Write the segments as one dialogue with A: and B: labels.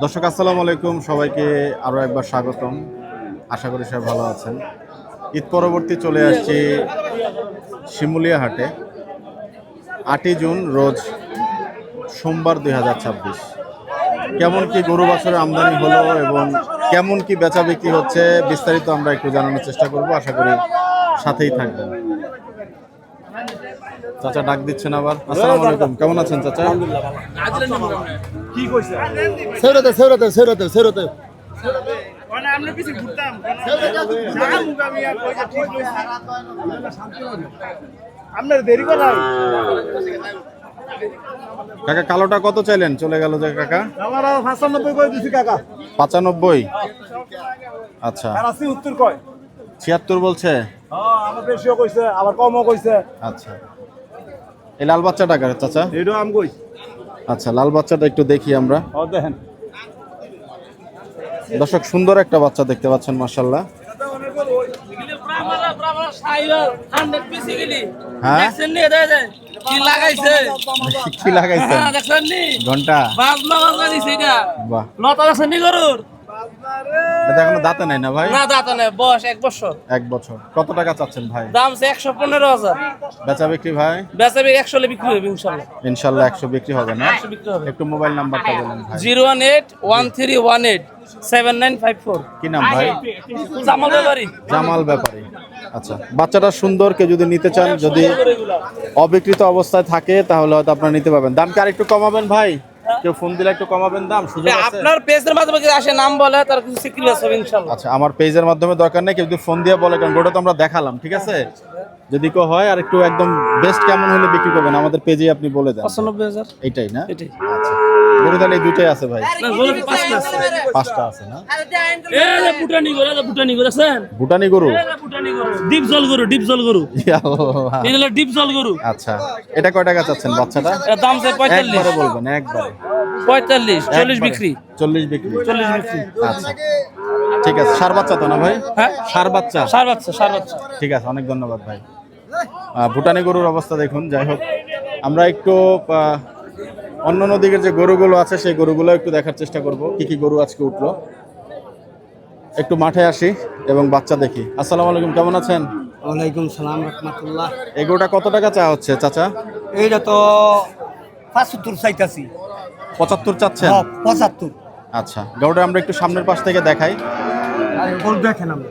A: দর্শক আসসালামু আলাইকুম, সবাইকে আরও একবার স্বাগতম। আশা করি সবাই ভালো আছেন। ঈদ পরবর্তী চলে আসছি শিমুলিয়া হাটে। 8ই জুন রোজ সোমবার 2026। কেমন কি গরু বাছুরের আমদানি হলো এবং কেমন কি বেচা বিক্রি হচ্ছে বিস্তারিত আমরা একটু জানানোর চেষ্টা করব। আশা করি সাথেই থাকবেন। চাচা ডাক দিচ্ছেন আবার। আসসালামু আলাইকুম, কেমন আছেন চাচা?
B: কি কইছে
C: সেরতে সেরতে সেরতে সেরতে
B: মানে আমরা কিছু ঘুরতাম না মুগামিয়া কইছে ঠিক কইছে আপনার দেরি কোথায়
A: কাকা কালোটা কত চাইলেন? চলে গেল যে কাকা।
B: আমার 95 কই দিছি কাকা
A: 95। আচ্ছা,
B: আর 80 উত্তর কয়
A: 76 বলছে।
B: হ্যাঁ আমার বেশিও কইছে আবার কমও কইছে।
A: আচ্ছা, এই লাল বাচ্চাটা কার চাচা?
B: এডো আম কই।
A: আচ্ছা, লাল বাচ্চাটা একটু দেখি আমরা।
B: ও দেখেন
A: দর্শক সুন্দর একটা বাচ্চা দেখতে পাচ্ছেন, মাশাআল্লাহ। হ্যাঁ কি লাগাইছেন? ঘন্টা। বাহ, এটা এখনো দাঁতে নাই না ভাই?
D: না দাঁত নেই, বয়স 1 বছর।
A: 1 বছর। কত টাকা চাচ্ছেন ভাই?
D: দাম 115,000।
A: বেচা বিক্রি ভাই?
D: বেচা বিক্রি 100 লে বিক্রি হবে ইনশাআল্লাহ।
A: ইনশাআল্লাহ 100 বিক্রি হবে না?
D: 100 বিক্রি হবে।
A: একটু মোবাইল নাম্বারটা বলেন ভাই।
D: 01813187954।
A: কি নাম ভাই?
D: জামাল ব্যাপারী।
A: জামাল ব্যাপারী। আচ্ছা, বাচ্চাটা সুন্দর, কেউ যদি নিতে চান, যদি অবিকৃত অবস্থায় থাকে তাহলে হয়তো আপনারা নিতে পারবেন। দাম কি আরেকটু কমাবেন ভাই? কেউ ফোন দিলে একটু কমাবেন দাম, সুযোগ আছে?
D: আপনার পেজের মাধ্যমে যদি আসে নাম বলে তার কিছু সিক্রিয়াস হবে ইনশাআল্লাহ।
A: আচ্ছা, আমার পেজের মাধ্যমে দরকার নেই, কেউ যদি ফোন দিয়ে বলে, কারণ গোটা তো আমরা দেখালাম, ঠিক আছে? যদি কেউ হয় আর একটু একদম বেস্ট কেমন হলে বিক্রি করবেন আমাদের পেজে আপনি বলে দেন।
D: 95,000
A: এইটাই না?
D: এটাই।
A: আচ্ছা, গরু তাহলে এই দুইটাই আছে ভাই?
D: না বলে 5টা আছে।
A: 5টা আছে না?
D: এই যে ভুটানি গরু, এই যে ভুটানি গরু আছেন?
A: ভুটানি গরু?
D: এই যে ভুটানি গরু, ডিপ জল গরু, ডিপ জল গরু।
A: ইয়া আল্লাহ।
D: এই হলো ডিপ জল গরু।
A: আচ্ছা, এটা কয় টাকা চাচ্ছেন বাচ্চাটা?
D: এর দাম চাই 45।
A: একবারে বলবেন, একবারে।
D: 45, 40
A: একবারে।
D: বিক্রি।
A: 40 বিক্রি।
D: 40 বিক্রি।
A: আচ্ছা, ঠিক আছে। সার বাচ্চা তো না ভাই?
D: হ্যাঁ
A: সার বাচ্চা।
D: সার বাচ্চা, সার বাচ্চা।
A: ঠিক আছে, অনেক ধন্যবাদ ভাই। ভুটানি গরুর অবস্থা দেখুন। যাই হোক, আমরা একটু অন্য দিকের যে গরুগুলো আছে সেই গরুগুলো একটু দেখার চেষ্টা করব, কি কি গরু আজকে উঠলো। একটু মাঠে আসি এবং বাচ্চা দেখি। আসসালামু আলাইকুম, কেমন আছেন?
C: ওয়ালাইকুম সালাম রাহমাতুল্লাহ।
A: এই গরুটা কত টাকা চা হচ্ছে চাচা?
C: এইটা তো 75 চাইতাছি।
A: 75 চাচ্ছেন?
C: 75।
A: আচ্ছা, গরুটা আমরা একটু সামনের পাশ থেকে দেখাই।
C: আর বল দেখেন আমরা।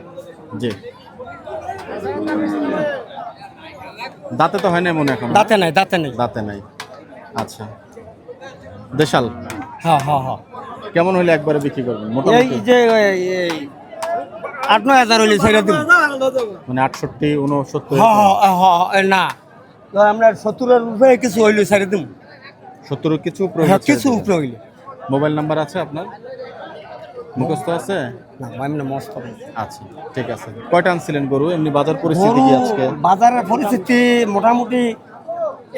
A: জি, দাঁতে তো হয় না মনে এখন?
C: দাঁতে নাই, দাঁতে নাই।
A: দাঁতে নাই। আচ্ছা, দেশাল।
C: হ্যাঁ হ্যাঁ হ্যাঁ।
A: কেমন হলে একবারে বিক্রি করবেন
C: এই
A: মোটামুটি?
C: যে এই 8-9 হইলে ছেড়ে দিব।
A: মানে 68, 69?
C: হ্যাঁ হ্যাঁ হ্যাঁ না, তো আমরা 70-এর উপরে কিছু হইলে ছেড়ে দিব।
A: 70 কিছু উপরে
C: হ্যাঁ
A: হচ্ছে?
C: কিছু উপরে হইলে।
A: মোবাইল নাম্বার আছে আপনার? মুখস্থ আছে?
C: না এমনি মস্ত হবে।
A: আচ্ছা, ঠিক আছে। কয়টা আনছিলেন গরু? এমনি বাজার পরিস্থিতি কি আজকে?
C: বাজারের পরিস্থিতি মোটামুটি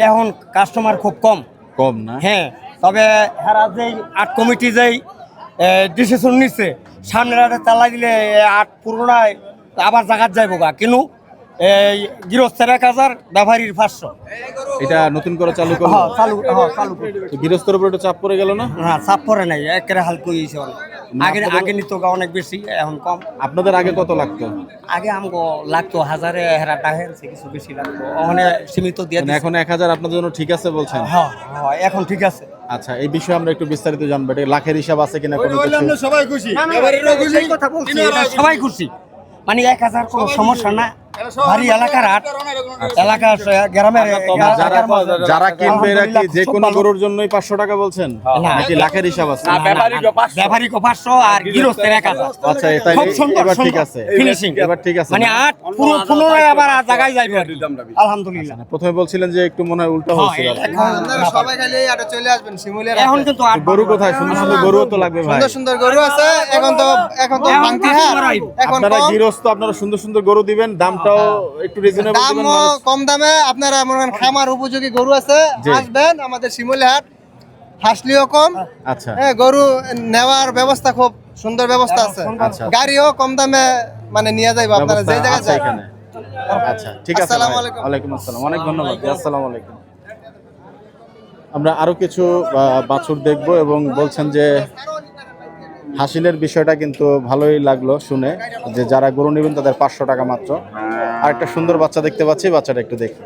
C: এখন কাস্টমার খুব কম।
A: কম না?
C: হ্যাঁ, তবে হেরা যেই আট কমিটি যেই ডিসিশন নিচ্ছে, সামনের হাটে চালাই দিলে আট পুরোনায় আবার জায়গার যাইব গা, কিন্তু এই গৃহস্থের 1000, ব্যাপারীর 500।
A: এটা নতুন করে চালু করলো?
C: হ্যাঁ চালু
A: তো গৃহস্থের উপর একটু চাপ পড়ে গেল না?
C: হ্যাঁ, চাপ পরে নাই, একেবারে হালকা হয়েছে অনেক। আগে আগে নিত গা অনেক বেশি, এখন কম।
A: আপনাদের আগে কত লাগতো?
C: আগে আমগো লাগতো 1000-এ, হেরা টাহেনছে কিছু বেশি লাগতো, ওখানে সীমিত দিয়ে
A: মানে এখন 1000 আপনাদের জন্য ঠিক আছে বলছেন?
C: হ্যাঁ হ্যাঁ এখন ঠিক আছে।
A: আচ্ছা, এই বিষয়ে আমরা একটু বিস্তারিত জানবো। এটা লাখের হিসাব আছে কিনা কোনো কিছু?
B: সবাই খুশি
C: সেই কথা বলছি, এটা সবাই খুশি, মানে 1000 কোনো সমস্যা না। ভারী এলাকার হাট, এলাকা গ্রামের
A: যারা কিনবে এরা কি যে কোনো গরুর জন্যই 500 টাকা বলছেন নাকি লাখের হিসাব আছে?
C: ব্যাপারী 500 আর গৃহস্থের 1000।
A: আচ্ছা, তাই এবার ঠিক আছে,
C: ফিনিশিং
A: এবার ঠিক আছে।
C: মানে আট পুনরায় আবার জায়গায় যাইবে আলহামদুলিল্লাহ।
A: প্রথমে বলছিলেন যে একটু মনে হয় উল্টা হয়েছিল।
E: সবাই খালি এই হাটে চলে আসবেন শিমুলিয়া।
C: এখন কিন্তু আট
A: গরু কোথায়? সুন্দর সুন্দর গরুও তো লাগবে ভাই।
E: সুন্দর সুন্দর গরু আছে। এখন তো ভাঙতি হাট, এখন
A: আপনারা
E: কম
A: গৃহস্থ, আপনারা সুন্দর সুন্দর গরু দিবেন, দামটাও একটু রিজনেবল
E: দাম
A: দিবেন। মানুষ
E: কম দামে আপনারা মনে করেন খামার উপযোগী গরু আছে,
A: জি।
E: আসবেন আমাদের শিমুলিয়া হাট। হাসলিও কম,
A: আচ্ছা
E: হ্যাঁ, গরু নেওয়ার ব্যবস্থা খুব সুন্দর ব্যবস্থা আছে।
A: আচ্ছা।
E: গাড়িও কম দামে মানে নিয়ে যাইবো আপনারা যে জায়গায়
A: ব্যবস্থা আছে
E: যাবেন।
A: এখানে। আচ্ছা, ঠিক আছে
E: আসসালামু
A: ভাই।
E: আলাইকুম।
A: ওয়ালাইকুম আসসালাম, অনেক ধন্যবাদ। আসসালামু আলাইকুম। আমরা আরো কিছু বাছুর দেখবো এবং বলছেন যে হাসিলের বিষয়টা কিন্তু ভালোই লাগলো শুনে, যে যারা গরু নেবেন তাদের 500 টাকা মাত্র। আর একটা সুন্দর বাচ্চা দেখতে পাচ্ছি, বাচ্চাটা একটু দেখি।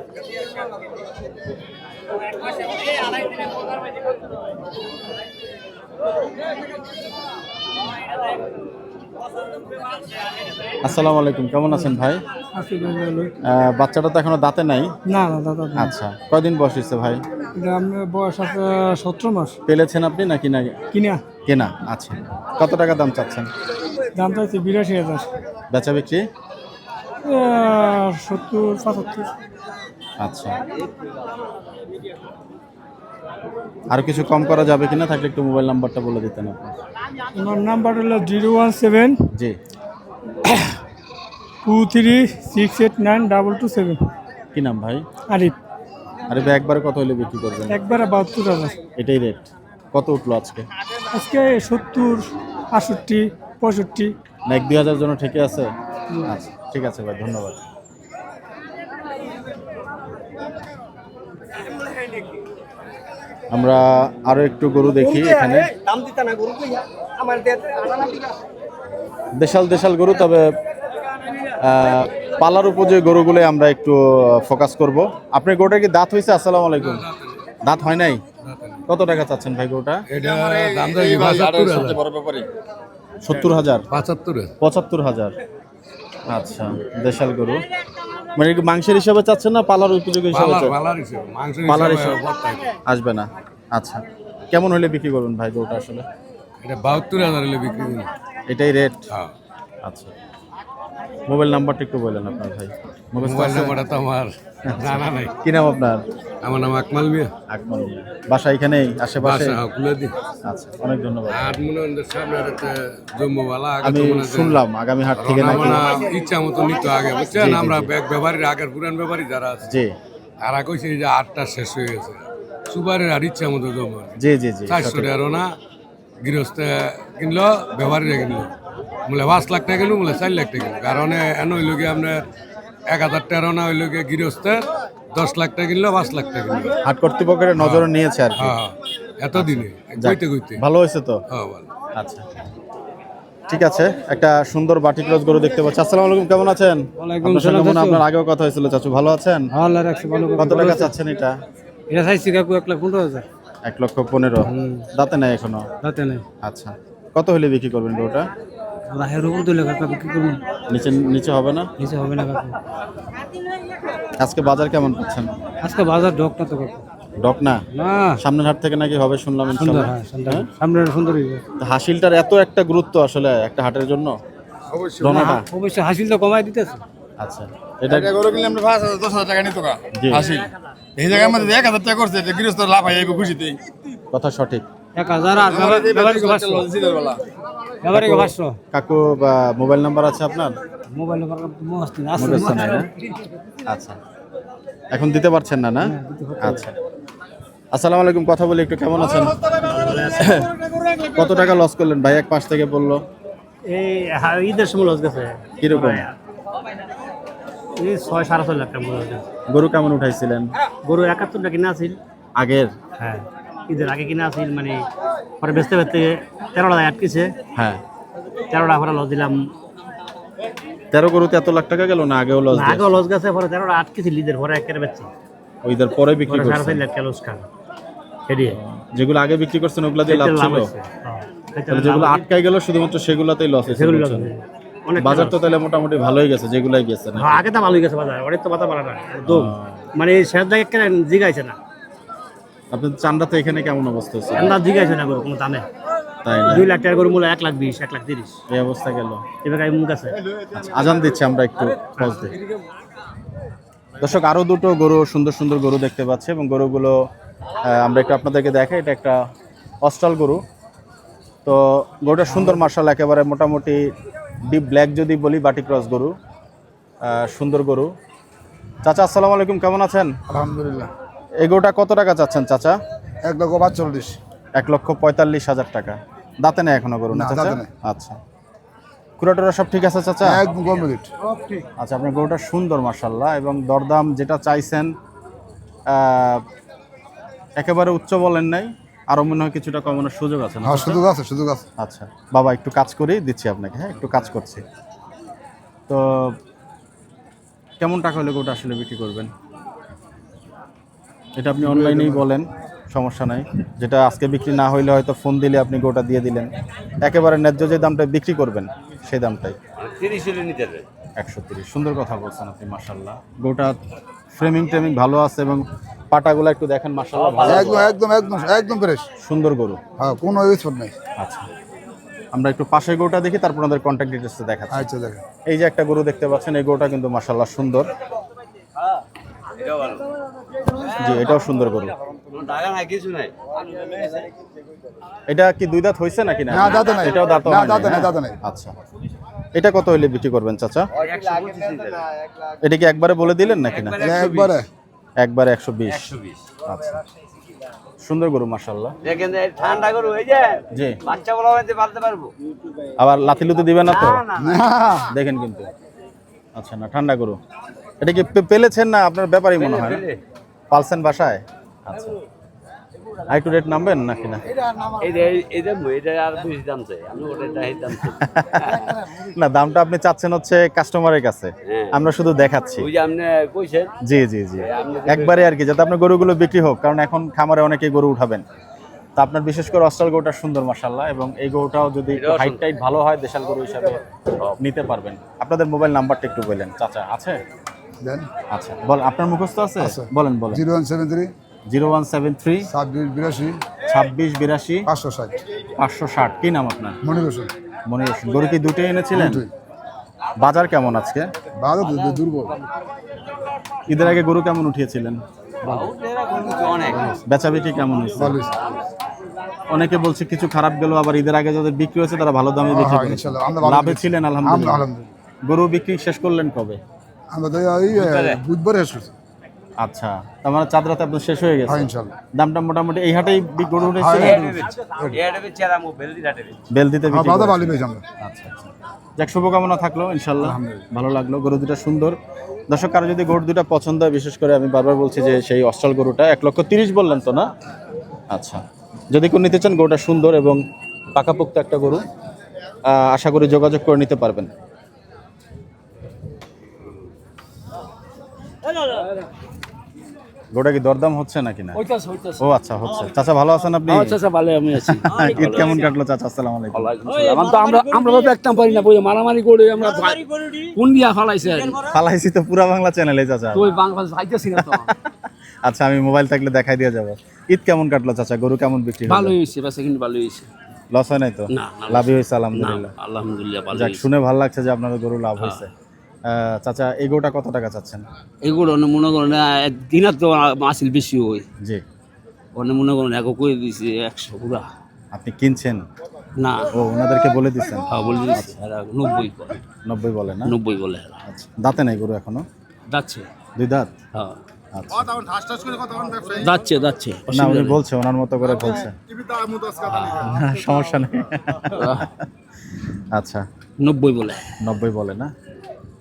A: আসসালামু আলাইকুম, কেমন আছেন ভাই? বাচ্চাটা তো এখনো দাঁতে নাই।
C: না না দাদা,
A: আচ্ছা, কয়দিন বয়স হয়েছে ভাই?
C: এটা আমার বয়স আছে 17 মাস।
A: পেলেছেন আপনি নাকি না
C: কিনা
A: কেনা? আচ্ছা, কত টাকা দাম চাচ্ছেন?
C: দাম চাইছে 82,000।
A: বেচা বিক্রি?
C: 70-75।
A: আচ্ছা, আর কিছু কম করা যাবে কিনা? থাকলে একটু মোবাইল নাম্বারটা বলে দিতেন আপনি।
C: আমার নাম্বার হলো 017
A: জি।
C: 23689227।
A: কি নাম ভাই?
C: আরিফ।
A: আরে ভাই, একবারে কত হলে বিক্রি করবেন?
C: একবারে 72,000।
A: এটাই রেট? কত উঠলো আজকে?
C: আজকে 70, 68, 65।
A: না 1-2 হাজার জন্য ঠিকই আছে? আচ্ছা, ঠিক আছে ভাই, ধন্যবাদ। আমরা আরো একটু গরু দেখি এখানে।
C: দাম দিতে না গরু কইয়া আমার
A: দেশাল দেশাল গরু, তবে পালার উপযোগী গরুগুলো আমরা একটু ফোকাস করব। আপনার গরুটা কি দাঁত হয়েছে? আসসালামু আলাইকুম। দাঁত হয় নাই? কত টাকা চাচ্ছেন ভাই গরুটা?
F: এটা দাম চাইছি
A: 70,000?
F: 75,000।
A: 75,000? আচ্ছা, দেশাল গরু মানে একটু মাংসের হিসাবে চাচ্ছেন না পালার উপযোগী হিসাবে? পালার হিসাবে আসবে না। আচ্ছা, কেমন হলে বিক্রি করবেন ভাই গরুটা আসলে?
F: এটা 72,000 হলে বিক্রি দিন।
A: এটাই রেট?
F: হ্যাঁ।
A: আচ্ছা, মোবাইল নাম্বারটা একটু বলেন আপনার ভাই।
F: মোবাইল নাম্বারটা তো আমার জানা নাই।
A: কি নাম আপনার?
F: আমার নাম আকমাল মিয়া।
A: আকমল মিয়া। বাসা এখানেই আশেপাশে?
F: বাসা খুলে দিন।
A: আচ্ছা, অনেক ধন্যবাদ।
F: আর মনে হয় সামনে একটা জম্মুওয়ালা আগে
A: আমি
F: তো মনে হয়
A: শুনলাম আগামী হাট থেকে নাকি?
F: ইচ্ছা মতো নিত আগে, বুঝছেন? আমরা ব্যাপারীর আগের পুরান ব্যাপারী যারা আছে
A: জি
F: তারা কইছে যে 8টা শেষ হয়ে গেছে, সুপারের আর ইচ্ছা মতো জমা
A: জি জি জি
F: 400 টাকা না গৃহস্থ কিনলো, ব্যবহারীরা কিনলো। বলে 5 লাখ টাকা কিনলো, বলে 4 লাখ টাকা কিনলো। কারণ এন হইল গিয়ে আপনার 1,000 টাকা না হইল গিয়ে গৃহস্থের 10 লাখ টাকা কিনলো, 5 লাখ টাকা কিনলো।
A: হাট কর্তৃপক্ষের নজরে নিয়েছে আর কি।
F: হ্যাঁ, এতদিনে কইতে কইতে।
A: ভালো হয়েছে তো?
F: হ্যাঁ, ভালো।
A: আচ্ছা, ঠিক আছে। একটা সুন্দর বাটি ক্রস গরু দেখতে পাচ্ছি। আসসালামু আলাইকুম, কেমন আছেন? আপনার সঙ্গে মনে হয় আপনার আগেও কথা হয়েছিল। চাচু ভালো আছেন?
C: আল্লাহ রাখছে ভালো।
A: কত টাকা চাচ্ছেন এটা?
C: এটা চাইছি কাকু 1,15,000।
A: 1,15,000? দাঁতে নাই এখনো?
C: দাঁতে নাই।
A: আচ্ছা, কত হলে বিক্রি করবেন গরুটা?
C: লাহের উপর দিলে কাকু কি করবেন?
A: নিচে নিচে হবে না?
C: নিচে হবে না কাকু।
A: আজকে বাজার কেমন পাচ্ছেন?
C: আজকে বাজার ঢোক না তো কাকু।
A: ডক না?
C: না
A: সামনের হাট থেকে নাকি হবে শুনলাম
C: সুন্দর,
A: ইনশাআল্লাহ।
C: হ্যাঁ সুন্দর। সামনে সুন্দর হইবে।
A: তো হাসিলটার এত একটা গুরুত্ব আসলে একটা হাটের জন্য? রোনাটা?
C: অবশ্যই হাসিল তো কমাই দিতেছে।
A: আচ্ছা, এটা
E: গরু কিনলে আমরা 5,000 10,000 টাকা নিত কা
A: জি।
E: হাসিল এই জায়গায় আমাদের 1,000 টাকা করছে, এটা গৃহস্থ লাভ হয় এই খুশিতে।
A: কথা সঠিক।
C: 1,000 আর ব্যবহারিক 500। ব্যবহারিক 500।
A: কাকু বা মোবাইল নাম্বার আছে আপনার?
C: মোবাইল নাম্বার মস্ত আছে।
A: মুখস্থ নাই না? আচ্ছা, এখন দিতে পারছেন না না? আচ্ছা, আসসালামু আলাইকুম। কথা বলি একটু, কেমন আছেন? কত টাকা লস করলেন ভাই? এক পাশ থেকে বললো
C: এই ঈদের সময় লস গেছে।
A: কিরকম?
C: এই 6-6.5 লাখ টাকা লস গেছে।
A: গরু কেমন উঠাইছিলেন?
C: গরু 71 টাকা কিনা আছিল
A: আগের?
C: হ্যাঁ, ঈদের আগে কিনা আছিল, মানে পরে বেচতে বেচতে 13 টাকা আটকেছে।
A: হ্যাঁ,
C: 13 টাকা করে লস দিলাম।
A: 13 গরুতে এত লাখ টাকা গেল না? আগেও লস?
C: আগেও লস গেছে, পরে 13 টাকা আটকেছিল ঈদের পরে একেবারে বেচছি।
A: ওইদের পরে বিক্রি
C: পরে
A: করছেন?
C: 4.5 লাখ টাকা লস খান সেদিয়ে।
A: যেগুলো আগে বিক্রি করছেন ওগুলা দিয়ে লাভ ছিল? তাহলে যেগুলো আটকাই গেল শুধুমাত্র সেগুলাতেই লস হয়েছে?
C: সেগুলো
A: বলছেন। বাজার তো তাহলে মোটামুটি ভালোই গেছে যেগুলাই গেছে না?
C: আগে তো ভালোই গেছে বাজার, অনেক তো বাজার বাড়া না একদম, মানে শেষ জায়গায় কেন জিগাইছে না।
A: আপনার চান্ডা তো এখানে কেমন অবস্থা হচ্ছে?
C: আমরা জিগাইছে না গরু কোনো দামে।
A: তাই না?
C: 2 লাখ টাকার গরু মূল্য 1,20,000, 1,30,000
A: এই অবস্থা গেল।
C: এবার মুখ আছে।
A: আচ্ছা, আজান দিচ্ছে, আমরা একটু পজ দিই। দর্শক, আরো দুটো গরু, সুন্দর সুন্দর গরু দেখতে পাচ্ছি এবং গরুগুলো আমরা একটু আপনাদেরকে দেখাই। এটা একটা অস্ট্রাল গরু। তো গরুটা সুন্দর মার্শাল, একেবারে মোটামুটি ডিপ ব্ল্যাক যদি বলি, বাটি ক্রস গরু, সুন্দর গরু। চাচা আসসালামু আলাইকুম, কেমন আছেন?
E: আলহামদুলিল্লাহ।
A: এই গরুটা কত টাকা চাচ্ছেন চাচা?
E: 1,45,000।
A: 1,45,000 টাকা। দাঁতে নেই এখনো গরু না
E: না,
A: চাচা?
E: দাঁতে নেই।
A: আচ্ছা, কুড়াটোরা সব ঠিক আছে চাচা?
E: একদম কমপ্লিট।
A: আচ্ছা, আপনার গরুটা সুন্দর মাশাআল্লাহ, এবং দরদাম যেটা চাইছেন একেবারে উচ্চ বলেন নাই, আরো মনে হয় কিছুটা কমানোর সুযোগ আছে না?
G: হ্যাঁ সুযোগ আছে, সুযোগ আছে।
A: আচ্ছা বাবা, একটু কাজ করেই দিচ্ছি আপনাকে। হ্যাঁ, একটু কাজ করছি। তো কেমন টাকা হলে গোটা আসলে বিক্রি করবেন? এটা আপনি অনলাইনেই বলেন, সমস্যা নাই। যেটা আজকে বিক্রি না হইলে হয়তো ফোন দিলে আপনি গোটা দিয়ে দিলেন, একেবারে ন্যায্য যে দামটা বিক্রি করবেন সেই দামটাই। 130। সুন্দর কথা বলছেন আপনি, মাশাআল্লাহ। গোটা ফ্রেমিং টেমিং ভালো আছে এবং পাটাগুলো একটু দেখেন, মাশাআল্লাহ ভালো।
G: একদম একদম একদম একদম ফ্রেশ,
A: সুন্দর গরু।
G: হ্যাঁ কোনো স্পট নাই।
A: আচ্ছা, আমরা একটু পাশের গরুটা দেখি, তারপর আমাদের কন্ট্যাক্ট ডিটেলসটা দেখাচ্ছি।
G: আচ্ছা দেখেন,
A: এই যে একটা গরু দেখতে পাচ্ছেন, এই গরুটা কিন্তু মাশাআল্লাহ সুন্দর। জি, এটাও সুন্দর গরু। এটা কি দুই দাঁত হয়েছে নাকি না?
G: না দাদা নাই,
A: এটাও দাঁত
G: না দাদা নাই, দাদা নাই।
A: আচ্ছা, এটা কত হইলে বিক্রি করবেন চাচা? এটা কি একবারে বলে দিলেন নাকি না?
G: একবারে
A: একবারে 120। আচ্ছা, সুন্দর গরু মাশাআল্লাহ।
D: দেখেন ঠান্ডা গরু এই যে
A: জি,
D: বাচ্চা বলা হইতে পারতে পারবো।
A: আবার লাথি লুতি দিবেন না তো?
G: না
A: দেখেন কিন্তু। আচ্ছা, না ঠান্ডা গরু। এটা কি পেলেছেন না আপনার ব্যাপারই মনে হয়? পালছেন বাসায়? আচ্ছা, আর একটু রেট নামবেন নাকি না?
D: এটা আর বেশি দাম চাই, আমি ওটা দাম চাই।
A: না, দামটা আপনি চাচ্ছেন হচ্ছে কাস্টমারের কাছে, আমরা শুধু দেখাচ্ছি।
D: ওই যে আপনি কইছেন।
A: জি জি জি, একবারে আর কি, যাতে আপনার গরুগুলো বিক্রি হোক, কারণ এখন খামারে অনেকে গরু উঠাবেন। তা আপনার বিশেষ করে অস্ট্রাল গরুটা সুন্দর মাশাআল্লাহ, এবং এই গরুটাও যদি একটু হাইট টাইট ভালো হয় দেশাল গরু হিসাবে নিতে পারবেন। আপনাদের মোবাইল নাম্বারটা একটু বললেন চাচা, আছে?
G: দেন
A: আচ্ছা, বল, আপনার মুখস্থ আছে? বলেন বলেন।
G: 0173
A: 0173
G: 2682
A: 2682
G: 560
A: 560। কি নাম আপনার?
G: মনির হোসেন।
A: মনির হোসেন। গরু কি দুটোই এনেছিলেন?
G: দুটোই।
A: বাজার কেমন আজকে?
G: বাজার দুর্বল।
A: ঈদের আগে গরু কেমন উঠিয়েছিলেন?
D: অনেক
A: বেচা বিক্রি কেমন হয়েছে?
G: ভালো হয়েছে।
A: অনেকে বলছে কিছু খারাপ গেল, আবার ঈদের আগে যাদের বিক্রি হয়েছে তারা ভালো দামে বিক্রি
G: হ্যাঁ,
A: করেছে।
G: ইনশাআল্লাহ আমরা ভালো
A: লাভে
G: করেছি।
A: ছিলেন
G: আমরা
A: আলহামদুলিল্লাহ।
G: আলহামদুলিল্লাহ।
A: গরু বিক্রি শেষ করলেন কবে?
G: আমরা তো এই বুধবারে শেষ করছি।
A: আচ্ছা, তার মানে চাঁদ রাতে আপনার শেষ হয়ে গেছে।
G: হ্যাঁ ইনশাআল্লাহ।
A: দামটা মোটামুটি এই হাটেই গরু উঠেছে? বেলদিতে
G: হ্যাঁ
A: বিক্রি
G: বাজার
A: করেছে।
G: ভালো পেয়েছি আমরা।
A: আচ্ছা আচ্ছা, যাক, শুভকামনা থাকলো ইনশাল্লাহ। ভালো লাগলো, গরু দুটা সুন্দর। দর্শক, কারো যদি গরু দুটা পছন্দ হয়, বিশেষ করে আমি বারবার বলছি যে সেই অস্ট্রাল গরুটা 1,30,000 বললেন তো না? আচ্ছা, যদি কেউ নিতে চান, গরুটা সুন্দর এবং পাকাপোক্ত একটা গরু, আশা করি যোগাযোগ করে নিতে পারবেন। গরুটা কি দরদাম হচ্ছে নাকি না? ও আচ্ছা, হচ্ছে। চাচা ভালো আছেন আপনি?
H: ভালো আমি আছি।
A: ঈদ কেমন কাটলো চাচা? আসসালামু আলাইকুম।
H: আমরা তো দেখতাম পারি না, মারামারি করে আমরা কোন দিয়া ফালাইছে
A: ফালাইছি তো পুরা বাংলা চ্যানেলে চাচা।
H: তুই বাংলা যাইতেছি না তো।
A: আচ্ছা, আমি মোবাইল থাকলে দেখাই দিয়ে যাবো। ঈদ কেমন কাটলো চাচা? গরু কেমন বিক্রি হলো?
H: ভালোই হয়েছে, বেচা কিন্তু ভালোই হয়েছে।
A: লস হয় নাই তো?
H: না, না,
A: লাভই হয়েছে আলহামদুলিল্লাহ।
H: আলহামদুলিল্লাহ ভালো
A: যাক,
H: হয়েছে।
A: শুনে ভালো লাগছে যে আপনাদের গরু লাভ হয়েছে। চাচা, এই গরুটা কত টাকা চাচ্ছেন?
H: এগুলো অন্য মনে করেন দিনের তো মাছিল বেশি হয়,
A: জি,
H: অন্য মনে করেন এক করে দিয়েছে 100 পুরা।
A: আপনি কিনছেন?
H: না,
A: ও, ওনাদেরকে বলে দিচ্ছেন?
H: হ্যাঁ বলে দিয়েছে 90 করে।
A: 90 বলে না?
H: 90 বলে এরা।
A: আচ্ছা, দাঁতে নাই গরু এখনো?
H: যাচ্ছে।
A: দুই দাঁত?
H: হ্যাঁ
A: আচ্ছা,
H: যাচ্ছে যাচ্ছে।
A: না উনি বলছে ওনার মতো করে বলছে, সমস্যা নেই। আচ্ছা,
H: 90 বলে।
A: 90 বলে না?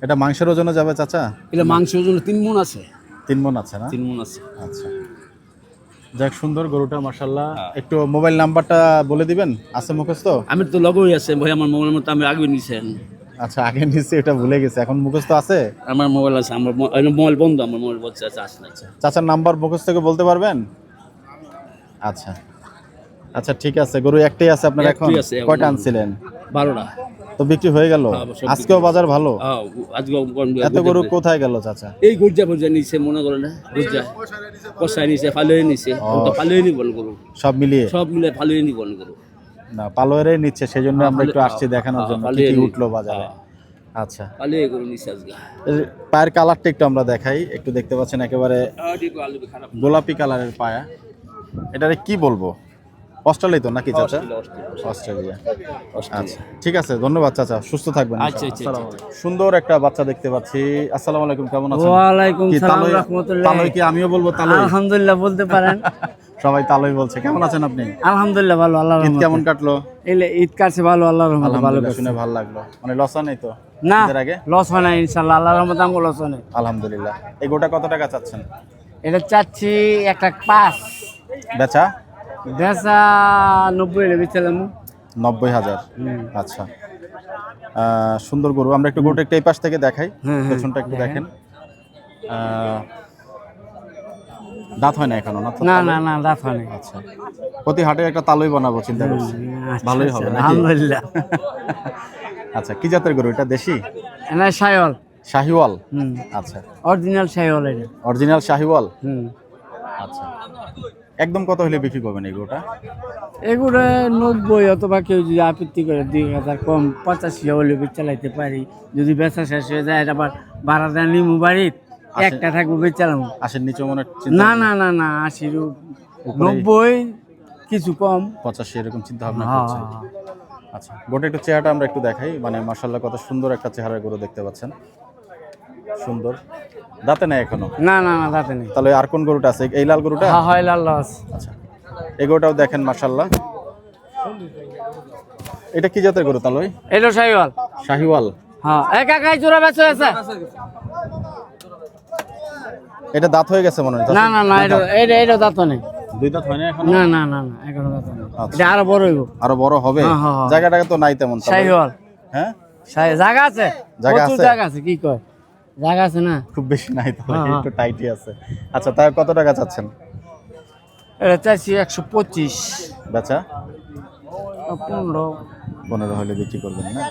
A: এটা মাংসের ওজনে যাবে চাচা?
H: এটা মাংসের জন্য 3 মণ আছে।
A: 3 মণ আছে না?
H: 3 মণ আছে।
A: আচ্ছা, যাক, সুন্দর গরুটা মাশাআল্লাহ। একটু মোবাইল নাম্বারটা বলে দিবেন, আছে মুখস্থ?
H: আমি তো লগই আছে ভাই, আমার মোবাইলের মতো আমি আগে নিছেন।
A: আচ্ছা, আগে নিচ্ছি, এটা ভুলে গেছে, এখন মুখস্থ আছে?
H: আমার মোবাইল আছে, আমার মোবাইল বন্ধ, আমার মোবাইল বলছে আছে নাই।
A: চাচার নাম্বার মুখস্থ থেকে বলতে পারবেন? আচ্ছা আচ্ছা, ঠিক আছে। গরু একটাই আছে আপনার এখন?
H: একটাই আছে।
A: কয়টা আনছিলেন?
H: 12টা।
A: তো বিক্রি হয়ে গেল? আজকেও বাজার ভালো?
H: আজকে
A: এত গরু কোথায় গেল চাচা?
H: এই গুজ্জা ফুজ্জা নিছে, মনে করে না গুজ্জা কষাই নিছে, ফালুয়ে নিছে, তো ফালুয়ে নিব গরু,
A: সব মিলিয়ে?
H: সব মিলে ফালুয়ে নিব গরু।
A: না, পালোয়ারে নিচ্ছে, সেই জন্য আমরা একটু আসছি দেখানোর জন্য কি কি উঠলো বাজারে। আচ্ছা,
H: ফালুয়ে গরু নিছে আজকে।
A: পায়ের কালারটা একটু আমরা দেখাই, একটু দেখতে পাচ্ছেন একেবারে গোলাপি কালারের পায়া। এটারে কি বলবো, অস্ট্রেলিয়া তো নাকি চাচা? অস্ট্রেলিয়া। আচ্ছা, ঠিক আছে, ধন্যবাদ চাচা, সুস্থ থাকবেন।
H: আচ্ছা, আচ্ছা,
A: সুন্দর একটা বাচ্চা দেখতে পাচ্ছি। আসসালামু আলাইকুম, কেমন আছেন?
I: ওয়ালাইকুম
A: কি
I: সালাম
A: তালই-
I: রাহমাতুল্লাহ।
A: তালই কি আমিও বলবো তালই?
I: আলহামদুলিল্লাহ বলতে পারেন।
A: সবাই তালই বলছে। কেমন আছেন আপনি?
I: আলহামদুলিল্লাহ ভালো, আল্লাহর
A: ঈদ
I: রহমতে।
A: কেমন কাটলো?
I: এলে ঈদ কাটছে ভালো, আল্লাহর রহমতে ভালো
A: আলহামদুলিল্লাহ,
I: কাটছে।
A: শুনে ভালো লাগলো। মানে লসা নেই তো
I: না,
A: ঈদের আগে?
I: লস হয় না ইনশাআল্লাহ, আল্লাহর রহমতে আমগো লস হয় না।
A: আলহামদুলিল্লাহ। এই গোটা কত টাকা চাচ্ছেন?
I: এটা চাচ্ছি একটা 5।
A: বেচা
I: বেচা 90 এর বেচলাম
A: 90,000। আচ্ছা, সুন্দর গরু। আমরা একটু গরুটা একটু এই পাশ থেকে দেখাই, পেছনটা একটু দেখেন। দাঁত হয় না এখনো না তো?
I: না না না দাঁত হয় নাই।
A: আচ্ছা, প্রতি হাটে একটা তালুই বানাবো চিন্তা করছি, ভালোই হবে নাকি?
I: আলহামদুলিল্লাহ।
A: আচ্ছা, কি জাতের গরু এটা? দেশি
I: না শাইওয়াল।
A: শাহিওয়াল।
I: হুম,
A: আচ্ছা,
I: অরিজিনাল শাইওয়াল এটা।
A: অরিজিনাল শাহিওয়াল।
I: হুম,
A: আচ্ছা, একদম কত হলে বিক্রি করবেন এই গরুটা?
I: এগুলো 90 অথবা কেউ যদি আপত্তি করে 2000 কম 85 হলে চালাইতে পারি। যদি বেচা শেষ হয়ে যায় এটা আবার ভাড়া দেন নিমু বাড়ির একটা থাকবো বেচালাম।
A: আশের নিচে মনে
I: না না না না 80 90 কিছু কম
A: 85 এরকম চিন্তা ভাবনা
I: হ্যাঁ,
A: করছে।
I: হ্যাঁ।
A: আচ্ছা, গোটা একটু চেহারাটা আমরা একটু দেখাই, মানে মাশাআল্লাহ কত সুন্দর একটা চেহারার গরু দেখতে পাচ্ছেন, সুন্দর। দাঁতে নাই এখনো?
I: না না না দাঁতে নেই।
A: তাহলে আর কোন গরুটা আছে? এই লাল গরুটা?
I: হ্যাঁ হয় লাল লস।
A: আচ্ছা, এই গরুটাও দেখেন মাশাআল্লাহ। এটা কি জাতের গরু তালই?
I: এটা শাইওয়াল।
A: শাহিওয়াল।
I: হ্যাঁ একা কাই জোড়া বেচা আছে।
A: এটা দাঁত হয়ে গেছে মনে হয়?
I: না না না এটা দাঁত নেই।
A: দুই দাঁত হয় না এখনো?
I: না না না না এখনো দাঁত নেই।
A: আচ্ছা।
I: এটা আরো বড় হইব।
A: আরো বড় হবে?
I: হ্যাঁ, হ্যাঁ, হ্যাঁ।
A: জায়গাটা তো নাই তেমন তাহলে।
I: শাইওয়াল।
A: হ্যাঁ,
I: জায়গা আছে,
A: জায়গা
I: প্রচুর
A: আছে?
I: জায়গা আছে। কি কয় জায়গা আছে না?
A: খুব বেশি নাই তাহলে,
I: হ্যাঁ, হ্যাঁ।
A: একটু টাইটই আছে। আচ্ছা, তাই কত টাকা চাচ্ছেন
I: এটা চাইছি 125।
A: বেচা?
I: 15
A: হলে বিক্রি করবেন না?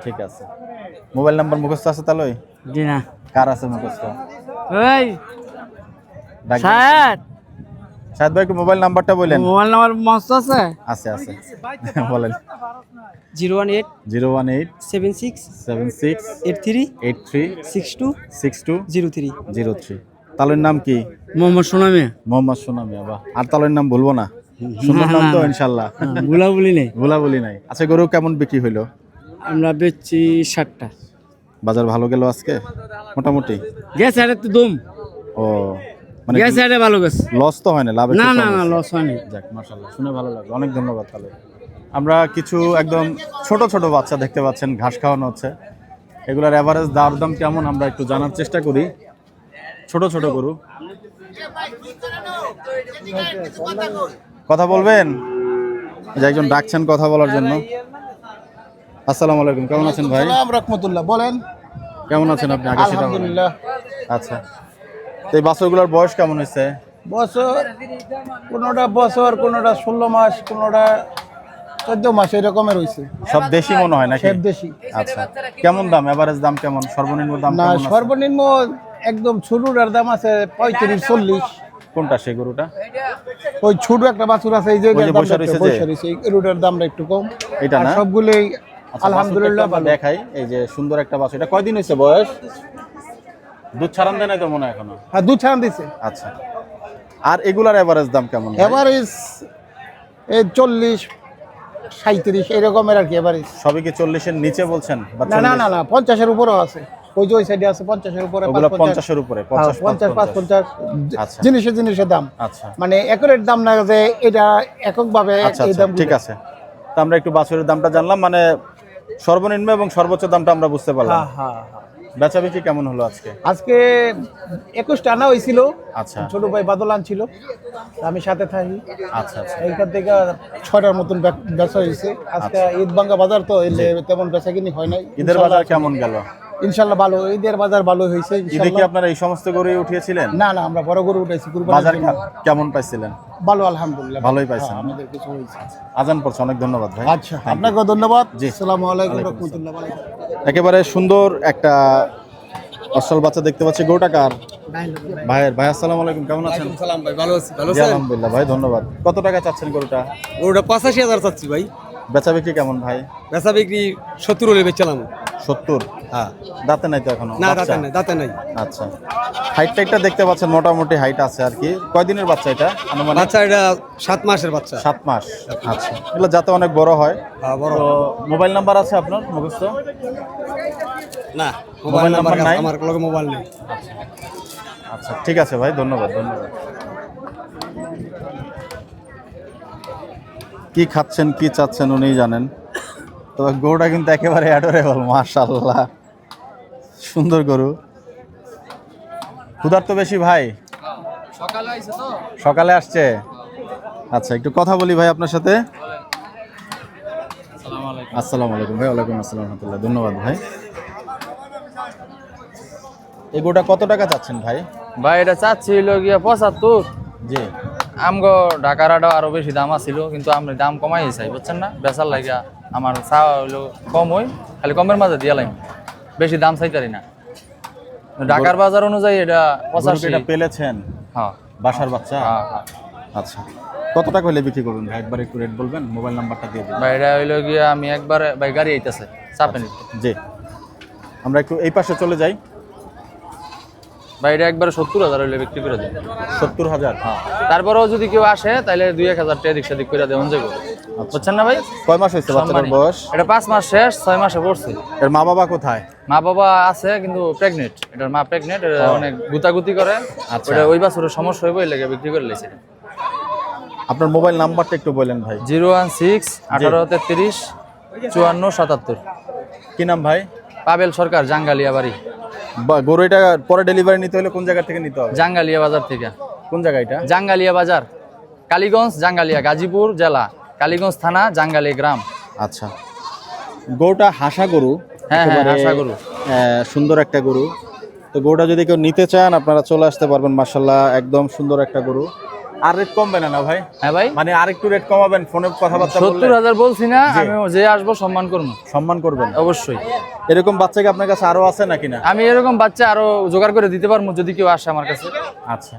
A: ঠিক আছে। মোবাইল নাম্বার মুখস্থ আছে তাহলে?
I: জি না।
A: কার আছে মুখস্থ?
I: এই
A: ডাক-
I: শাহেদ
A: শাহেদ ভাই একটু মোবাইল নাম্বারটা বলেন।
I: মোবাইল নাম্বার মস্ত আছে।
A: আছে আছে, বলেন।
D: 018
A: 018
D: 76
A: 76
D: 83
A: 83
D: 62
A: 62
D: 03
A: 03। তালের নাম কি?
I: মোহাম্মদ সোনামিয়া।
A: মোহাম্মদ সোনামিয়া। বাহ, আর তালের নাম বলবো না, সুন্দর নাম তো ইনশাল্লাহ।
I: ভুলা বলি নেই।
A: ভোলা বলি নাই। আচ্ছা, গরু কেমন বিক্রি হইলো?
I: আমরা বেচছি 60টা।
A: বাজার ভালো গেল আজকে মোটামুটি?
I: গ্যাস আর একটু দম।
A: ও, মানে
I: গ্যাস আর ভালো গেছে।
A: লস তো হয় না, লাভ?
I: না না না লস হয়নি।
A: যাক, মাশাআল্লাহ, শুনে ভালো লাগলো, অনেক ধন্যবাদ। তাহলে আমরা কিছু একদম ছোট ছোট বাচ্চা দেখতে পাচ্ছেন, ঘাস খাওয়ানো হচ্ছে। এগুলার এভারেজ দাম কেমন আমরা একটু জানার চেষ্টা করি। ছোট ছোট গরু, কথা বলবেন? যে একজন ডাকছেন কথা বলার জন্য। আসসালামু আলাইকুম, কেমন আছেন ভাই?
E: সালাম রাহমাতুল্লাহ। বলেন।
A: কেমন আছেন আপনি? আগে সেটা বলেন।
E: আলহামদুলিল্লাহ।
A: আচ্ছা, তো এই বাছুরগুলোর বয়স কেমন হয়েছে?
E: বছর কোনোটা বছর, কোনোটা 16 মাস, কোনোটা 14 মাস এরকমের হইছে।
A: সব দেশি মনে হয় নাকি?
E: সব দেশি।
A: আচ্ছা, কেমন দাম? এভারেজ দাম কেমন? সর্বনিম্ন দাম
E: না,
A: কেমন আছে?
E: সর্বনিম্ন একদম ছোটটার দাম আছে 35-40।
A: কোনটা সেই গরুটা?
E: ওই ছোট একটা বাছুর আছে, এই যে
A: ওই যে বসে রয়েছে যে?
E: এই গরুটার দামটা একটু কম।
A: এটা
E: আর
A: না?
E: সবগুলোই
A: আচ্ছা,
E: আলহামদুলিল্লাহ
A: বাছুরটা
E: ভালো।
A: একটু দেখাই। এই যে সুন্দর একটা বাছুর, এটা কয়দিন হয়েছে বয়স? দুধ ছাড়ান দেয় নাই তো মনে হয় এখনো?
E: আর দুধ ছাড়ান দিছে।
A: আচ্ছা, আর এগুলার এভারেজ দাম কেমন ভাই?
E: এভারেজ এই 40-37 এরকমের আর কি এভারেজ।
A: সবই কি 40-এর নিচে বলছেন? বা
E: না না
A: 40?
E: না না, 50-এর উপরেও আছে। ওই যে ওই সাইডে আছে 50-এর উপরে,
A: ওগুলো
E: 50
A: 50-এর উপরে,
E: 50 55
A: আচ্ছা।
E: জিনিসের দাম।
A: আচ্ছা
E: মানে একুরেট দাম না যে এটা এককভাবে
A: আচ্ছা
E: এই
A: আচ্ছা,
E: দাম।
A: ঠিক আছে। তো আমরা একটু বাছুরের দামটা জানলাম, মানে সর্বনিম্ন এবং সর্বোচ্চ দামটা আমরা বুঝতে পারলাম।
E: হ্যাঁ হ্যাঁ হ্যাঁ।
A: বেচা বিক্রি কেমন হলো আজকে?
E: আজকে 21টা আনা হয়েছিল।
A: আচ্ছা
E: ছোট ভাই বাদল আনছিল, আমি সাথে থাকি।
A: আচ্ছা আচ্ছা,
E: এইখান থেকে 6টার মতন বেচা হয়েছে। আজকে ঈদ ভাঙ্গা বাজার তো, এলে তেমন বেচা কিনি হয় নাই।
A: ঈদের বাজার কেমন গেল?
E: ইনশাল্লাহ ভালো, ঈদের বাজার ভালো হয়েছে
A: ঈদে কি
E: ইনশাল্লাহ।
A: আপনারা এই সমস্ত গরুই উঠিয়েছিলেন?
E: না না, আমরা বড় গরু উঠাইছি কুরবানির
A: বাজার
E: জন্য।
A: কেমন পাইছিলেন?
E: ভালো আলহামদুলিল্লাহ,
A: ভালোই পাইছেন।
E: হ্যাঁ, আমাদের কিছু হয়েছে।
A: আজান পড়ছে, অনেক ধন্যবাদ ভাই।
E: আচ্ছা, আপনাকেও ধন্যবাদ।
A: জি।
E: আসসালামু আলাইকুম
A: ওয়ালাইকুম
E: রাহমাতুল্লাহ।
A: একেবারে সুন্দর একটা অসল বাচ্চা দেখতে পাচ্ছি। গরুটা কার? ভাইয়ের। ভাই আসসালামু আলাইকুম, কেমন আছেন?
C: সালাম ভাই, ভালো আছি। ভালো
A: জি, আলহামদুলিল্লাহ ভাই, ধন্যবাদ। কত টাকা চাচ্ছেন গরুটা?
C: ওটা 85,000 চাচ্ছি ভাই।
A: বেচা বিক্রি কেমন ভাই?
C: বেচা বিক্রি 70 হলে বেচলাম।
A: 70?
C: হ্যাঁ।
A: দাঁতে নাই তো এখনো?
C: না,
A: বাচ্চা?
C: দাঁতে নাই।
A: আচ্ছা, হাইট টাইটটা দেখতে পাচ্ছেন, মোটামুটি হাইট আছে আর কি। কয়দিনের বাচ্চা এটা আনুমানিক?
C: বাচ্চা এটা 7 মাসের বাচ্চা।
A: 7 মাস। আচ্ছা, এগুলো যাতে অনেক বড় হয়।
C: হ্যাঁ, বড়।
A: তো মোবাইল নাম্বার আছে আপনার মুখস্থ?
C: না,
A: মোবাইল নাম্বার নাই?
C: আমার লগে মোবাইল নেই।
A: আচ্ছা, ঠিক আছে ভাই, ধন্যবাদ ধন্যবাদ। কি খাচ্ছেন কি চাচ্ছেন উনিই জানেন। তবে গরুটা কিন্তু একেবারে অ্যাডোরেবল, মাশাআল্লাহ, সুন্দর গরু। ক্ষুধার তো বেশি ভাই, সকালে আসছে। আচ্ছা, একটু কথা বলি ভাই আপনার সাথে। আসসালামু আলাইকুম ভাই। ওয়ালাইকুম আসসালাম রহমতুল্লাহ। ধন্যবাদ ভাই। এই গোটা কত টাকা চাচ্ছেন ভাই?
D: ভাই এটা চাচ্ছি হইলো গিয়া 75।
A: জি।
D: আমগো ঢাকার আডা আরো বেশি দাম আছিল, কিন্তু আমি দাম কমাই চাই, বুঝছেন না? বেচার লাগিয়া আমার চা হইলো কম হই, খালি কমের মাঝে দিয়া লাইম, বেশি দাম চাইতারি না। ঢাকার বাজার অনুযায়ী এটা 85।
A: এটা পেলেছেন?
D: হ্যাঁ।
A: বাসার বাচ্চা?
D: হ্যাঁ হ্যাঁ।
A: আচ্ছা, কত টাকা হলে বিক্রি করবেন ভাই? একবার একটু রেট বলবেন, মোবাইল নাম্বারটা দিয়ে দিন।
D: ভাই এটা হইলো গিয়া আমি একবারে ভাই গাড়ি আইতাছে চাপেন।
A: জি, আমরা একটু এই পাশে চলে যাই।
D: ভাই এটা একবারে 70,000 হইলে বিক্রি করে দেন।
A: 70,000?
D: হ্যাঁ। তারপরেও যদি কেউ আসে তাহলে 2-1,000 টাকা এদিক সেদিক করে দেওয়া যাবে, বুঝছেন না ভাই?
A: কয় মাস হয়েছে বাচ্চাটার বয়স?
D: এটা 5 মাস শেষ, 6 মাসে পড়ছে।
A: এর মা বাবা কোথায়?
D: মা বাবা আছে কিন্তু প্রেগনেন্ট, এটার মা প্রেগনেন্ট, অনেক গুতাগুতি করে।
A: আচ্ছা।
D: ওটা ওই বছরের সমস্যা হইব, এই লেগে বিক্রি করে লেছে।
A: আপনার মোবাইল নাম্বারটা একটু বলেন ভাই।
D: 016 1833 54 77।
A: কি নাম ভাই?
D: পাবেল সরকার, জাঙ্গালিয়া বাড়ি।
A: গরু এটা পরে ডেলিভারি নিতে হলে কোন জায়গা থেকে নিতে হবে?
D: জাঙ্গালিয়া বাজার থেকে।
A: কোন জায়গা এটা?
D: জাঙ্গালিয়া বাজার, কালীগঞ্জ, জাঙ্গালিয়া, গাজীপুর জেলা, কালীগঞ্জ থানা, জাঙ্গালিয়া গ্রাম।
A: আচ্ছা, গরুটা হাসা গরু।
D: হ্যাঁ হ্যাঁ,
A: একেবারে,
D: হাসা গরু।
A: সুন্দর একটা গরু। তো গরুটা যদি কেউ নিতে চান আপনারা চলে আসতে পারবেন। মাশাআল্লাহ, একদম সুন্দর একটা গরু। আর রেট কমবে না ভাই?
D: হ্যাঁ ভাই,
A: মানে আর একটু রেট কমাবেন? ফোনে কথাবার্তা বললে
D: 70,000 বলছি না, আমি যে আসবো সম্মান করবো।
A: সম্মান করবেন
D: অবশ্যই।
A: এরকম বাচ্চা কি আপনার কাছে আরো আছে নাকি? না,
D: আমি এরকম বাচ্চা আরো জোগাড় করে দিতে পারবো যদি কেউ আসে আমার কাছে।
A: আচ্ছা,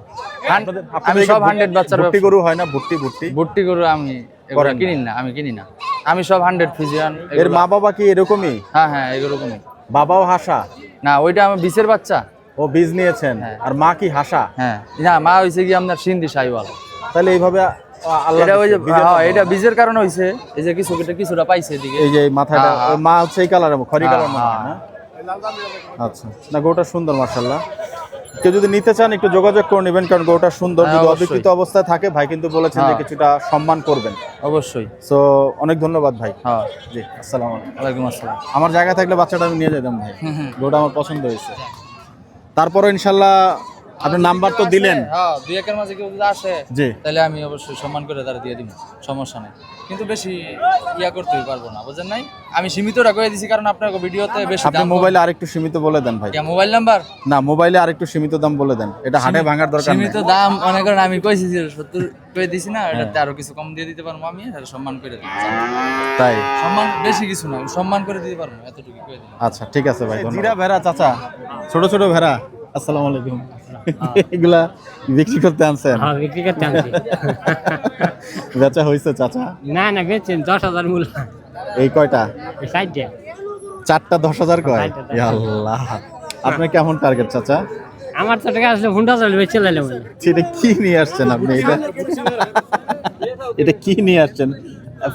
D: আমি সব 100 বাচ্চার
A: ভুট্টি গরু হয় না? ভুট্টি
D: ভুট্টি গরু আমি এগুলো কিনি না, আমি কিনি না। আমি সব 100 ফিজিয়ান।
A: এর মা বাবা কি এরকমই?
D: হ্যাঁ হ্যাঁ, এরকমই।
A: বাবাও হাসা?
D: না, ওইটা আমার বিচের বাচ্চা।
A: ও বীজ নিয়েছেন? আর মা কি হাসা?
D: হ্যাঁ, না, মা হইছে কি আপনার সিন্ধি সাইওয়াল।
A: তাহলে এইভাবে আল্লাহ
D: এটা ওই যে
A: বীজের
D: হ্যাঁ,
A: জন্য।
D: এটা বীজের কারণে হইছে, এই যে কিছুটা পাইছে এদিকে।
A: এই যে এই মাথাটা,
D: হ্যাঁ, হ্যাঁ।
A: ওই মা হচ্ছে এই কালার, খড়ি
D: হ্যাঁ,
A: কালার মনে হয়
D: হ্যাঁ।
A: না? আচ্ছা, না গরুটা সুন্দর মাশাআল্লাহ। কেউ যদি নিতে চান একটু যোগাযোগ করে নেবেন, কারণ গরুটা সুন্দর।
D: হ্যাঁ,
A: যদি
D: অবশ্যই।
A: অবিকৃত অবস্থায় থাকে ভাই কিন্তু বলেছেন যে
D: হ্যাঁ।
A: কিছুটা সম্মান করবেন।
D: অবশ্যই।
A: সো অনেক ধন্যবাদ ভাই।
D: হ্যাঁ,
A: জি, আসসালামু আলাইকুম।
D: ওয়ালাইকুম আসসালাম।
A: আমার জায়গা থাকলে বাচ্চাটা আমি নিয়ে যেতাম ভাই। গরুটা আমার পছন্দ হয়েছে। তারপরে ইনশাল্লাহ আপনার নাম্বার তো দিলেন।
D: হ্যাঁ, 2-1 মাঝে কেউ যদি আসে
A: জি,
D: তাহলে আমি অবশ্যই সম্মান করে তারা দিয়ে দিব, সমস্যা নেই। কিন্তু বেশি ইয়া করতে পারবো না, বুঝেন নাই? আমি সীমিতটা করে দিছি কারণ আপনার ভিডিওতে বেশি
A: আপনি
D: দাম।
A: মোবাইলে আরেকটু সীমিত বলে দেন ভাই।
D: Mobile number?
A: না, মোবাইলে আরেকটু সীমিত দাম বলে দেন, এটা হাটে ভাঙার দরকার নেই।
D: সীমিত দাম মনে করেন আমি কইছি যে 70 করে দিছি না, এটাতে আরো কিছু কম দিয়ে দিতে পারবো আমি, আর সম্মান করে দিই।
A: তাই?
D: সম্মান বেশি কিছু না, সম্মান করে দিতে পারবো, এতটুকু করে দিই।
A: আচ্ছা, ঠিক আছে ভাই। জিরা ভেড়া চাচা, ছোট ছোট ভেড়া। আসসালামু আলাইকুম। এগুলা বিক্রি করতে আনছেন?
I: হ্যাঁ, বিক্রি করতে আনছি।
A: বেচা হয়েছে চাচা?
I: না না, বেচছেন 10,000 মূল।
A: এই কয়টা?
I: 60
A: চারটা 10,000 কয়? ইয়া আল্লাহ, আপনার কেমন টার্গেট চাচা?
I: আমার তো টাকা আসলে ঘন্টা চলবে, চলে এলাম।
A: এটা কি নিয়ে আসছেন আপনি? এটা কি নিয়ে আসছেন?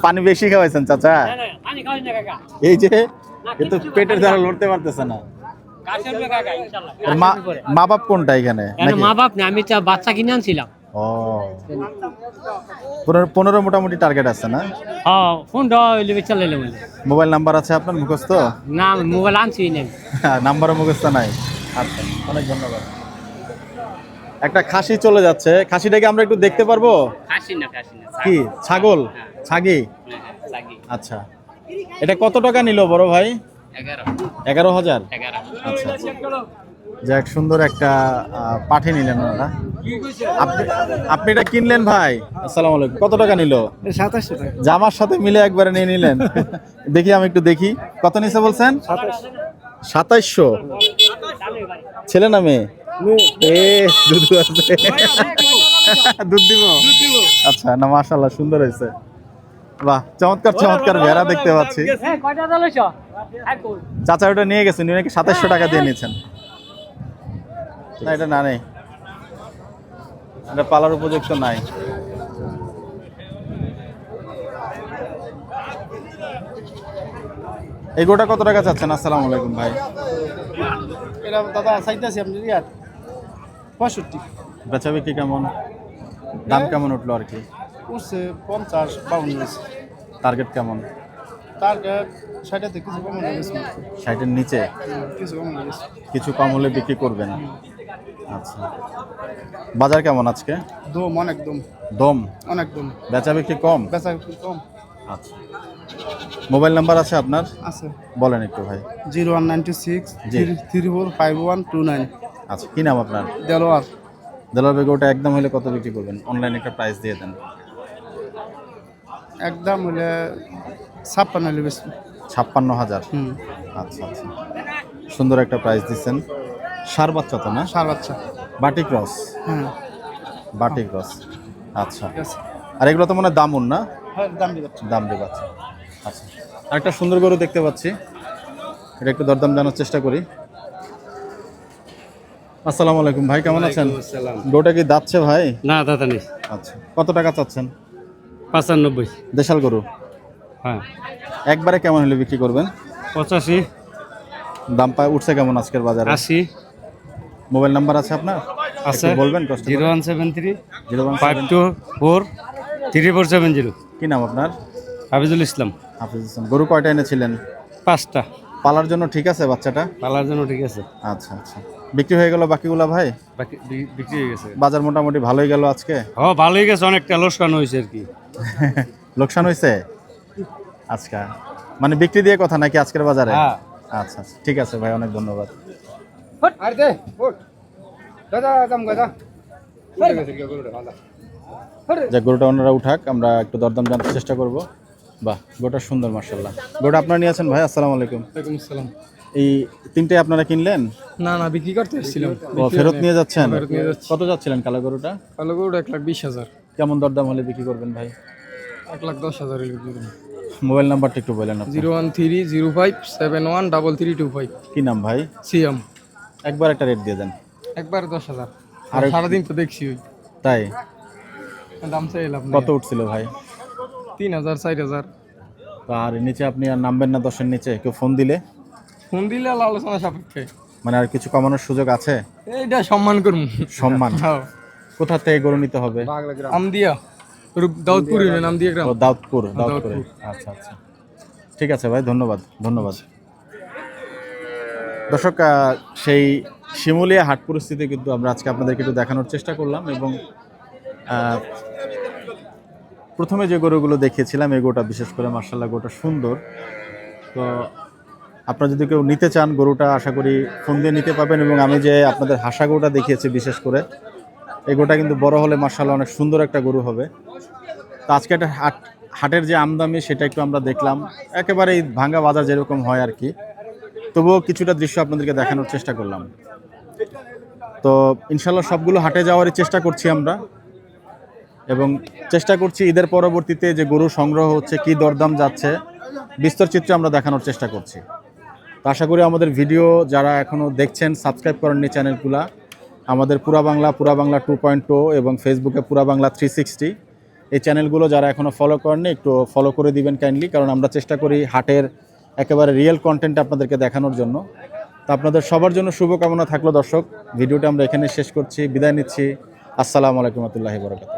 A: পানি বেশি খাওয়াইছেন চাচা?
I: পানি খাওয়াই না কাকা,
A: এই যে এ তো পেটের দ্বারা লড়তে পারতেছে না।
I: কাছে উঠবে কাকা, ইনশাআল্লাহ।
A: এর মা বাপ কোনটা এখানে? নাকি?
I: মা বাপ না, আমি তো বাচ্চা কিনে আনছিলাম।
A: ও, 15 মোটামুটি টার্গেট আছে না?
I: হ্যাঁ, ফোনটা হইলে চলে এলাম।
A: মোবাইল নাম্বার আছে আপনার মুখস্থ?
I: না, মোবাইল আনছি না।
A: নাম্বারও মুখস্থ নাই? আচ্ছা, অনেক ধন্যবাদ। একটা খাসি চলে যাচ্ছে, খাসিটাকে আমরা একটু দেখতে পারবো?
I: খাসি না,
A: কি ছাগল? ছাগি? আচ্ছা, এটা কত টাকা নিল বড় ভাই? 11,000? আচ্ছা, যাক, সুন্দর একটা পাঠে নিলেন ওনারা। আপনি এটা কিনলেন ভাই? আসসালামু আলাইকুম। কত টাকা নিল?
E: 2700 টাকা।
A: জামার সাথে মিলে একবারে নিয়ে নিলেন? দেখি, আমি একটু দেখি কত নিছে বলছেন? 2700। ছেলে না মেয়ে? দুধ আছে। দুধ দিব? আচ্ছা, না মাশাআল্লাহ, সুন্দর হয়েছে। বাহ, চমৎকার চমৎকার ভেড়া দেখতে পাচ্ছি। চাচা ওটা নিয়ে গেছেন, উনি নাকি 2700 টাকা দিয়ে নিয়েছেন। না, এটা না, নেই, এটা পালার উপযুক্ত নাই। এই গোটা কত টাকা চাচ্ছেন? আসসালামু আলাইকুম ভাই।
E: এটা দাদা চাইতেছি আপনি 65
A: বেচা বিক্রি কেমন? দাম কেমন উঠলো আর কি?
E: উঠছে 50-52।
A: টার্গেট কেমন?
E: টার্গেট 60 থেকে কিছু কম হয়ে গেছে।
A: 60-এর নিচে?
E: কিছু কম হয়ে গেছে।
A: কিছু কম হলে বিক্রি করবেন? আচ্ছা, বাজার কেমন আজকে?
E: দম অনেক দম।
A: দম
B: অনেক দম
A: বেচা বিক্রি কম?
B: বেচা কম
A: আচ্ছা, মোবাইল নাম্বার আছে আপনার?
B: আছে
A: বলেন একটু ভাই।
B: 0196
A: জি।
B: 345129
A: আচ্ছা, কি নাম আপনার?
B: দেলোয়ার
A: দেলোয়ার ভাই, ওটা একদম হলে কত বিক্রি করবেন? অনলাইনে একটা প্রাইস দিয়ে দেন।
B: একদম হলে 56 হলে বেশি
A: 56,000।
B: হুম
A: আচ্ছা আচ্ছা, সুন্দর একটা প্রাইস দিচ্ছেন। সার বাচ্চা তো না?
B: সার বাচ্চা
A: বাটি ক্রস?
B: হ্যাঁ
A: বাটি ক্রস, আচ্ছা।
B: ঠিক আছে
A: আর এগুলো তো মনে হয় দামুন না?
B: হ্যাঁ দাম দিবে
A: দাম দিয়ে পাচ্ছি। আচ্ছা, আরেকটা সুন্দর গরু দেখতে পাচ্ছি, এটা একটু দরদাম জানার চেষ্টা করি। আসসালামু আলাইকুম ভাই, কেমন আছেন? গরুটা কি দাঁতছে ভাই?
C: না দাদা নেই,
A: আচ্ছা, কত টাকা চাচ্ছেন?
C: 95।
A: দেশাল গরু?
C: হ্যাঁ,
A: একবারে কেমন হলে বিক্রি করবেন?
C: 85,
A: দাম পায় উঠছে কেমন আজকের বাজারে?
C: 80
A: মোবাইল নাম্বার আছে আপনার?
C: আছে।
A: একটু বলবেন কষ্ট করে?
C: 0173
A: 01
C: 524 3470।
A: কি নাম আপনার?
C: হাফিজুল ইসলাম।
A: হাফিজ হাসান। গরু কয়টা এনেছিলেন?
C: 5টা।
A: পালার জন্য ঠিক আছে বাচ্চাটা?
C: পালার জন্য ঠিক আছে,
A: আচ্ছা আচ্ছা, বিক্রি হয়ে গেল বাকিগুলা ভাই?
C: বাকি বিক্রি হয়ে গেছে।
A: বাজার মোটামুটি ভালোই গেল আজকে?
C: ভালোই গেছে, অনেকটা লোকসান হয়েছে আর কি।
A: লোকসান হয়েছে আজকে, মানে বিক্রি দিয়ে কথা নাকি আজকের বাজারে?
C: হ্যাঁ।
A: আচ্ছা আচ্ছা, ঠিক আছে ভাই, অনেক ধন্যবাদ।
B: আর দে ওঠ দাদা দাম গাদা
A: যে গরুটা ওনারা উঠাক, আমরা একটু দরদাম জানতে চেষ্টা করব। বাহ, গরুটা সুন্দর মাশাআল্লাহ। গরুটা আপনারা নিয়েছেন ভাই? আসসালামু আলাইকুম।
B: ওয়ালাইকুম আসসালাম
A: এই তিনটে আপনারা কিনলেন?
B: না না বিক্রি করতে এসেছিলাম
A: ও, ফেরত নিয়ে যাচ্ছেন?
B: ফেরত নিয়ে যাচ্ছি।
A: কত যাচ্ছিলেন কালো গরুটা?
B: কালো গরু 1,20,000
A: কেমন দরদাম হলে বিক্রি করবেন ভাই?
B: 1,10,000
A: মোবাইল নাম্বারটা একটু বলেন আপনি।
B: 01305713325
A: কি নাম ভাই?
B: সিএম
A: একবার একটা রেট দিয়ে দেন।
B: একবার 10,000
A: আর
B: সারাদিন তো দেখছি ওই
A: তাই?
B: দাম চাইলাম
A: কত উঠছিল ভাই?
B: 3,000 4,000
A: তো আর নিচে আপনি আর নামবেন না 10-এর নিচে? কেউ ফোন দিলে?
B: ফোন দিলে আলোচনা সাপেক্ষে
A: মানে আর কিছু কমানোর সুযোগ আছে?
B: এইটা সম্মান করুন
A: সম্মান?
B: হ্যাঁ
A: কোথা থেকে গরু নিতে হবে?
B: আমদিয়া দাউদপুর নাম দিয়ে গ্রাম
A: ও, দাউদপুরে। আচ্ছা আচ্ছা, ঠিক আছে ভাই, ধন্যবাদ ধন্যবাদ। দর্শক, সেই শিমুলিয়া হাট পরিস্থিতি কিন্তু আমরা আজকে আপনাদেরকে একটু দেখানোর চেষ্টা করলাম, এবং প্রথমে যে গরুগুলো দেখিয়েছিলাম এই গরুটা বিশেষ করে মার্শাল্লাহ গরুটা সুন্দর। তো আপনারা যদি কেউ নিতে চান গরুটা, আশা করি ফোন দিয়ে নিতে পারবেন। এবং আমি যে আপনাদের হাসা গরুটা দেখিয়েছি বিশেষ করে, এই গরুটা কিন্তু বড় হলে মার্শাল্লাহ অনেক সুন্দর একটা গরু হবে। তো আজকে একটা হাটের যে আমদামি সেটা একটু আমরা দেখলাম, একেবারে এই ভাঙ্গা বাজার যেরকম হয় আর কি, তবুও কিছুটা দৃশ্য আপনাদেরকে দেখানোর চেষ্টা করলাম। তো ইনশাল্লাহ সবগুলো হাটে যাওয়ারই চেষ্টা করছি আমরা, এবং চেষ্টা করছি ঈদের পরবর্তীতে যে গরু সংগ্রহ হচ্ছে, কি দরদাম যাচ্ছে, বিস্তর চিত্রে আমরা দেখানোর চেষ্টা করছি। তো আশা করি আমাদের ভিডিও যারা এখনও দেখছেন, সাবস্ক্রাইব করেননি চ্যানেলগুলা, আমাদের পুরা বাংলা 2.0 এবং ফেসবুকে পুরা বাংলা 360, এই চ্যানেলগুলো যারা এখনও ফলো করেননি একটু ফলো করে দিবেন কাইন্ডলি, কারণ আমরা চেষ্টা করি হাটের একেবারে রিয়েল কন্টেন্ট আপনাদেরকে দেখানোর জন্য। তো আপনাদের সবার জন্য শুভকামনা থাকলো দর্শক। ভিডিওটা আমরা এখানে শেষ করছি, বিদায় নিচ্ছি। আসসালামু আলাইকুম ওয়া রাহমাতুল্লাহি ওয়া বারাকাতুহু।